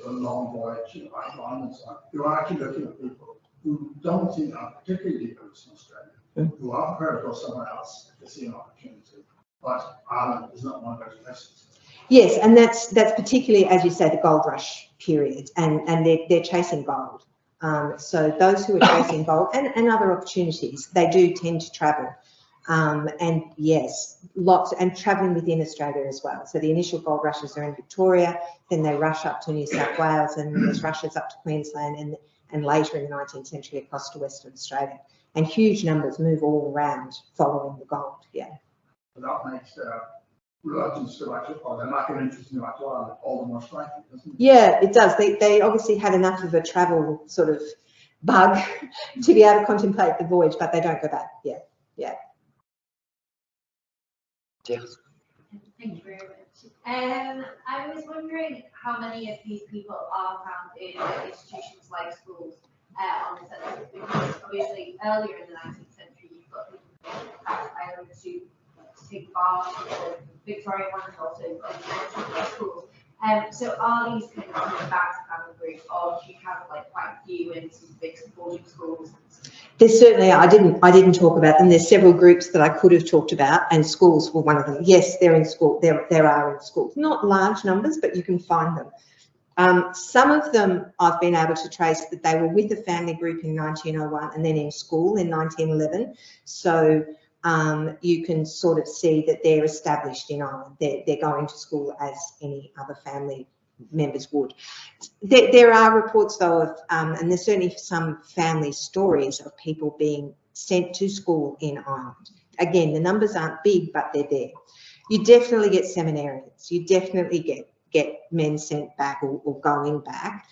long voyage, Ireland and so on. You're actually looking at people who don't seem to have particularly deep roots in Australia, who are prepared to go somewhere else if they see an opportunity. But Ireland is not one of those places. Yes, and that's particularly, as you say, the gold rush period, and they're chasing gold. So those who are chasing gold and other opportunities, they do tend to travel And yes, lots, and travelling within Australia as well. So the initial gold rushes are in Victoria, then they rush up to New South Wales, and there's rushes up to Queensland, and later in the 19th century across to Western Australia. And huge numbers move all around following the gold, yeah. But that makes religions to actually, or their lack of interest in actuality all the more striking, doesn't it? Yeah, it does. They obviously had enough of a travel sort of bug to be able to contemplate the voyage, but they don't go back. Yeah, yeah. Yes. Thank you very much. I was wondering how many of these people are found in institutions like schools on the census, because obviously earlier in the 19th century you've got people from Ireland to take part in the Victorian one and also in schools. So are these kind of coming back to family groups, or do you have like quite a few in some big supporting schools? There's certainly, I didn't talk about them. There's several groups that I could have talked about, and schools were one of them. Yes, they're in school. There are in schools, not large numbers, but you can find them. Some of them I've been able to trace that they were with a family group in 1901 and then in school in 1911. So you can sort of see that they're established in Ireland. They're going to school as any other family members would. There are reports though of, and there's certainly some family stories of people being sent to school in Ireland. Again, the numbers aren't big, but they're there. You definitely get seminarians. You definitely get men sent back or going back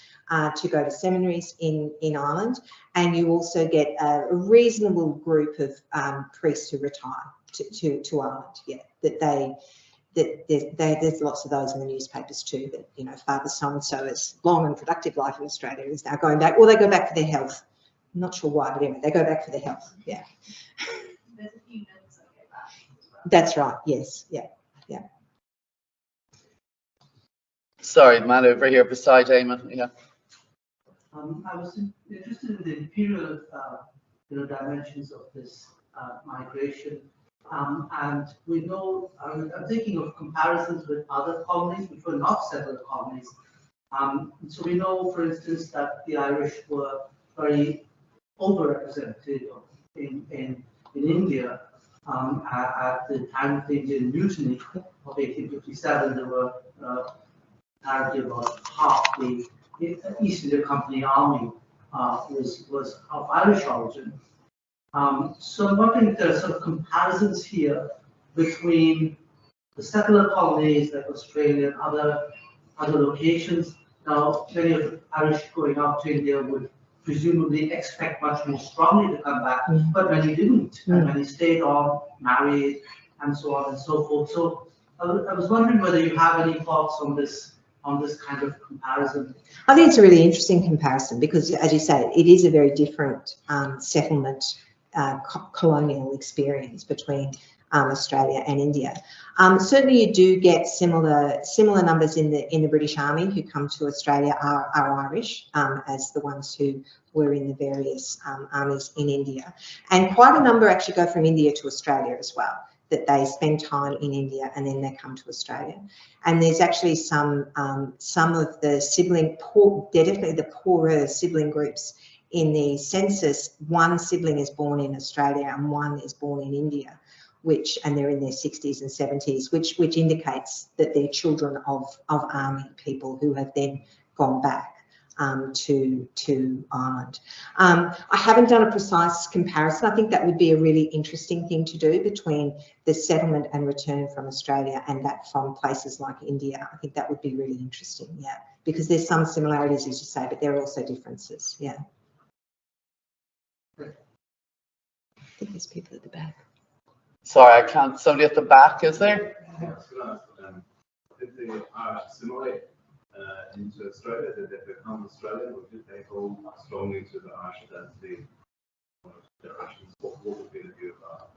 to go to seminaries in Ireland, and you also get a reasonable group of priests who retire to Ireland. Yeah, there's lots of those in the newspapers too. That, you know, Father so and so has long and productive life in Australia is now going back, or they go back for their health. I'm not sure why, but anyway, they go back for their health. Yeah. There's a few nuns that go back as well. That's right. Yes. Yeah. Yeah. Sorry, man over here beside Eamon. Yeah. I was interested in the imperial, dimensions of this migration, and we know. I'm thinking of comparisons with other colonies which were not settled colonies. So we know, for instance, that the Irish were very overrepresented in India at the time of the Indian Mutiny of 1857. There were apparently about half the East India Company army was of Irish origin. So I'm wondering if there are sort of comparisons here between the settler colonies like Australia and other locations. Now, many of the Irish going out to India would presumably expect much more strongly to come back, but many didn't, and many stayed on, married, and so on and so forth. So I was wondering whether you have any thoughts on this kind of comparison. I think it's a really interesting comparison because, as you say, it is a very different settlement colonial experience between Australia and India. Certainly, you do get similar numbers in the British Army who come to Australia are Irish, as the ones who were in the various armies in India, and quite a number actually go from India to Australia as well. That they spend time in India and then they come to Australia. And there's actually some of the they're definitely the poorer sibling groups in the census. One sibling is born in Australia and one is born in India, and they're in their 60s and 70s, which indicates that they're children of army people who have then gone back to Ireland. I haven't done a precise comparison. I think that would be a really interesting thing to do between the settlement and return from Australia and that from places like India. I think that would be really interesting, yeah, because there's some similarities, as you say, but there are also differences, yeah. I think there's people at the back. Sorry, I can't. Somebody at the back, is there? Did they assimilate into Australia? Did they become Australian, or did they hold strongly to the Irish identity? What would be the view of that?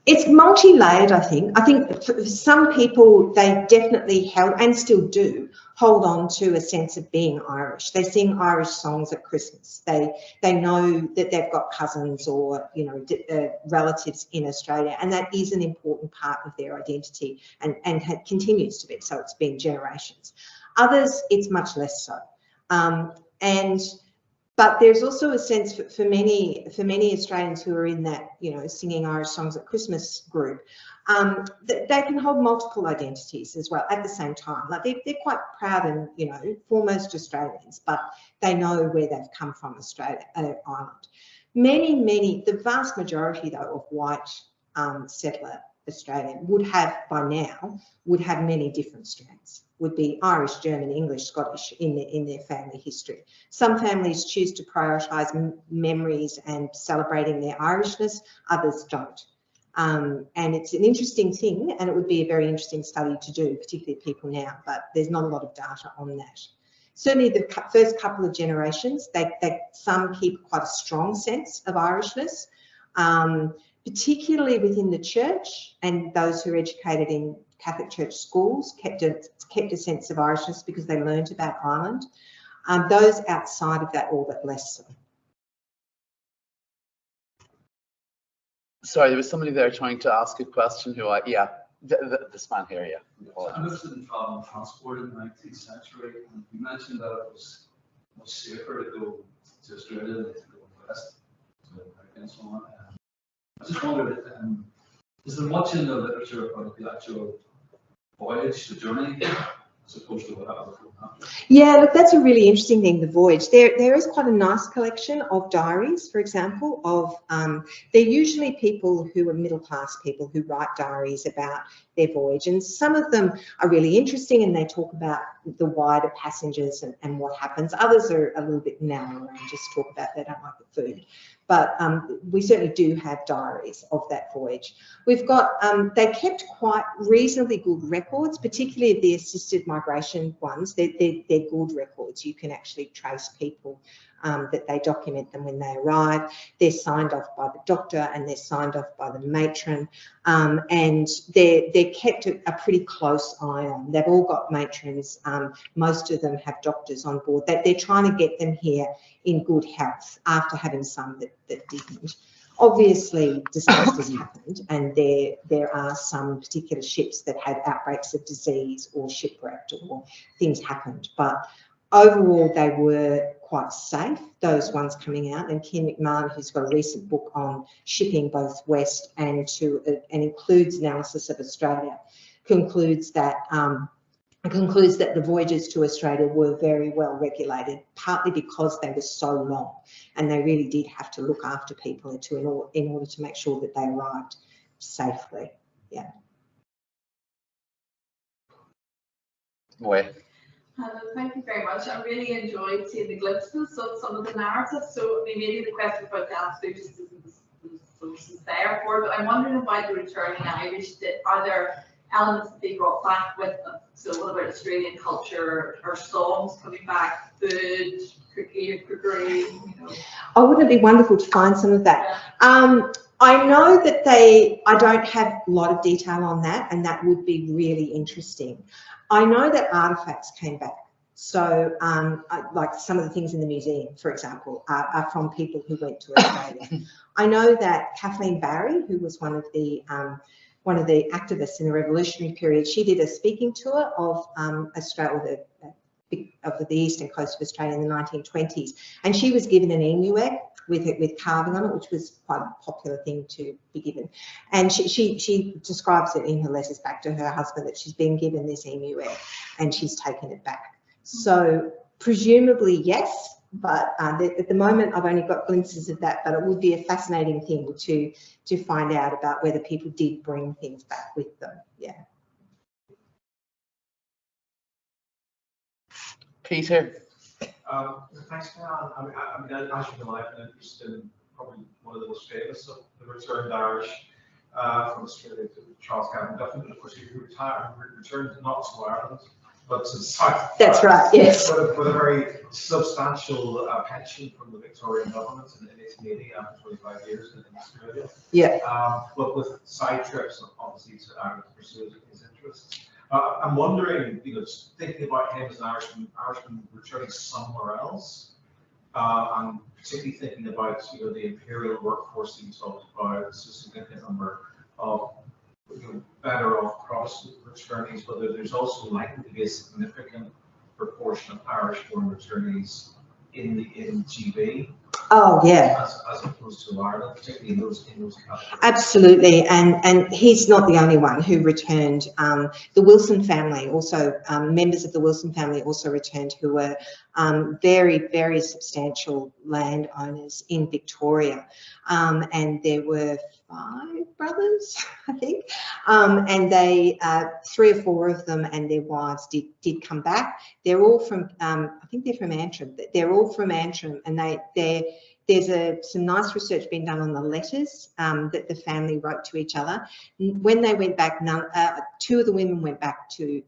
It's multi-layered, I think. I think for some people, they definitely held, and still do, hold on to a sense of being Irish. They sing Irish songs at Christmas. They know that they've got cousins or, relatives in Australia, and that is an important part of their identity and continues to be. So it's been generations. Others, it's much less so. But there's also a sense for many Australians who are in that, you know, singing Irish songs at Christmas group, that they can hold multiple identities as well at the same time. Like they're quite proud and, you know, foremost Australians, but they know where they've come from, Australia, Ireland. The vast majority though of white settler Australian would have many different strands, would be Irish, German, English, Scottish in their family history. Some families choose to prioritise memories and celebrating their Irishness, others don't. And it's an interesting thing, and it would be a very interesting study to do, particularly people now, but there's not a lot of data on that. Certainly the first couple of generations, some keep quite a strong sense of Irishness, particularly within the church, and those who are educated in Catholic Church schools kept a sense of Irishness because they learned about Ireland. Those outside of that orbit, less so. Sorry, there was somebody there trying to ask a question who this man here, yeah. I lived in travel and transport in the 19th century, and you mentioned that it was much safer to go to Australia than to go west, to America and so on. I just wondered, is there much in the literature about the actual voyage, the journey, as opposed to what happened before? Yeah, look, that's a really interesting thing, the voyage. There is quite a nice collection of diaries, for example, of, they're usually people who are middle-class people who write diaries about their voyage, and some of them are really interesting and they talk about the wider passengers and what happens. Others are a little bit narrower and just talk about they don't like the food. But we certainly do have diaries of that voyage. We've got, they kept quite reasonably good records, particularly the assisted migration ones. They're good records. You can actually trace people, that they document them when they arrive. They're signed off by the doctor and they're signed off by the matron, and they're kept a pretty close eye on. They've all got matrons. Most of them have doctors on board. They're trying to get them here in good health after having some that didn't. Obviously, disasters happened, and there are some particular ships that had outbreaks of disease or shipwrecked or things happened. But overall, they were quite safe, those ones coming out. And Ken McMahon, who's got a recent book on shipping both west and includes analysis of Australia, concludes that the voyages to Australia were very well regulated, partly because they were so long and they really did have to look after people in order to make sure that they arrived safely. Yeah. Thank you very much. I really enjoyed seeing the glimpses of some of the narratives. So I mean, maybe the question about dance food just isn't the sources there for, but I'm wondering about the returning Irish. Are there elements that they brought back with them? So what about Australian culture or songs coming back, food, cookery, you know? Oh, wouldn't it be wonderful to find some of that? Yeah. I know that I don't have a lot of detail on that, and that would be really interesting. I know that artefacts came back. So like some of the things in the museum, for example, are from people who went to Australia. I know that Kathleen Barry, who was one of the activists in the revolutionary period, she did a speaking tour of Australia, of the eastern coast of Australia in the 1920s, and she was given an emu egg with carving on it, which was quite a popular thing to be given. And she describes it in her letters back to her husband that she's been given this emu egg and she's taken it back. So presumably yes, but at the moment I've only got glimpses of that, but it would be a fascinating thing to find out about whether people did bring things back with them. Yeah. Peter. Thanks, Diane. I mean, as you know, I've been interested in probably one of the most famous of the returned Irish from Australia to Charles Gavin Duffin. Of course, he returned not to Ireland, but to the south. That's right, yes. With a very substantial pension from the Victorian government in 1880 after 25 years in Australia. Yeah. But with side trips, obviously, to Ireland to pursue his interests. I'm wondering, just thinking about him as an Irishman returning somewhere else, and particularly thinking about, the imperial workforce that you talked about, a significant number of better off Protestant returnees, but there's also likely to be a significant proportion of Irish-born returnees in GB. Oh, yeah. As opposed to Ireland, particularly in those categories. Absolutely, and he's not the only one who returned. The Wilson family also, members of the Wilson family also returned, who were very, very substantial landowners in Victoria, and there were 5 brothers, I think, and they 3 or 4 of them and their wives did come back. They're all from, I think they're from Antrim. They're all from Antrim, and there's some nice research being done on the letters that the family wrote to each other. When they went back, 2 of the women went back to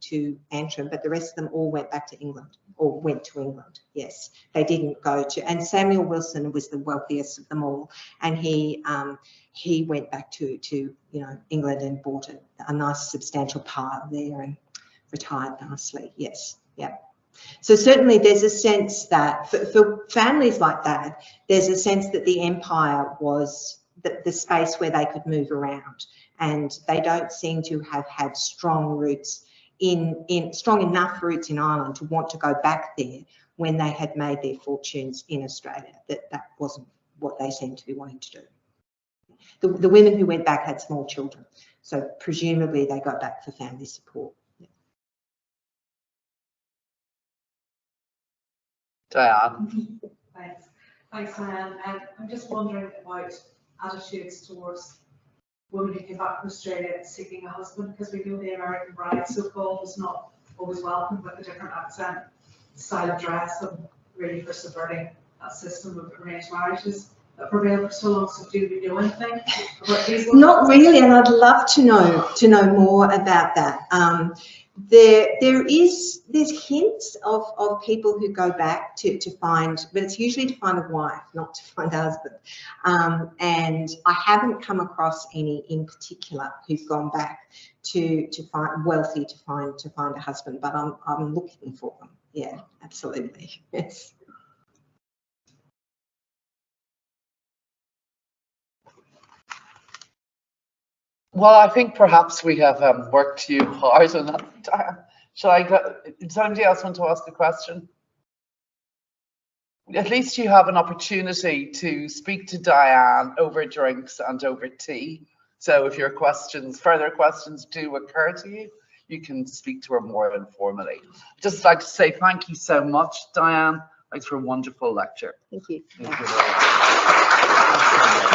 Antrim, but the rest of them all went back to England, or went to England. Yes, they didn't go to. And Samuel Wilson was the wealthiest of them all, and he went back to England and bought a nice substantial part there and retired nicely. Yes, yeah. So certainly there's a sense that for families like that, there's a sense that the empire was the space where they could move around, and they don't seem to have had strong roots strong enough roots in Ireland to want to go back there when they had made their fortunes in Australia. That wasn't what they seemed to be wanting to do. The women who went back had small children, so presumably they got back for family support. Diane. Thanks, Diane. I'm just wondering about attitudes towards women who came back from Australia seeking a husband, because we know the American bride, so-called, was not always welcomed with a different accent, style of dress, and really for subverting that system of arranged marriages that prevailed for so long. So do we know anything about these women? Not really, and I'd love to know more about that. There's hints of people who go back to find, but it's usually to find a wife, not to find a husband. And I haven't come across any in particular who've gone back to find wealthy to find a husband, but I'm looking for them. Yeah, absolutely. Yes. Well, I think perhaps we have worked too hard on that. Shall I go? Does somebody else want to ask a question? At least you have an opportunity to speak to Diane over drinks and over tea. So if your further questions do occur to you, you can speak to her more informally. Just like to say thank you so much, Diane. Thanks for a wonderful lecture. Thank you. Thank you very much.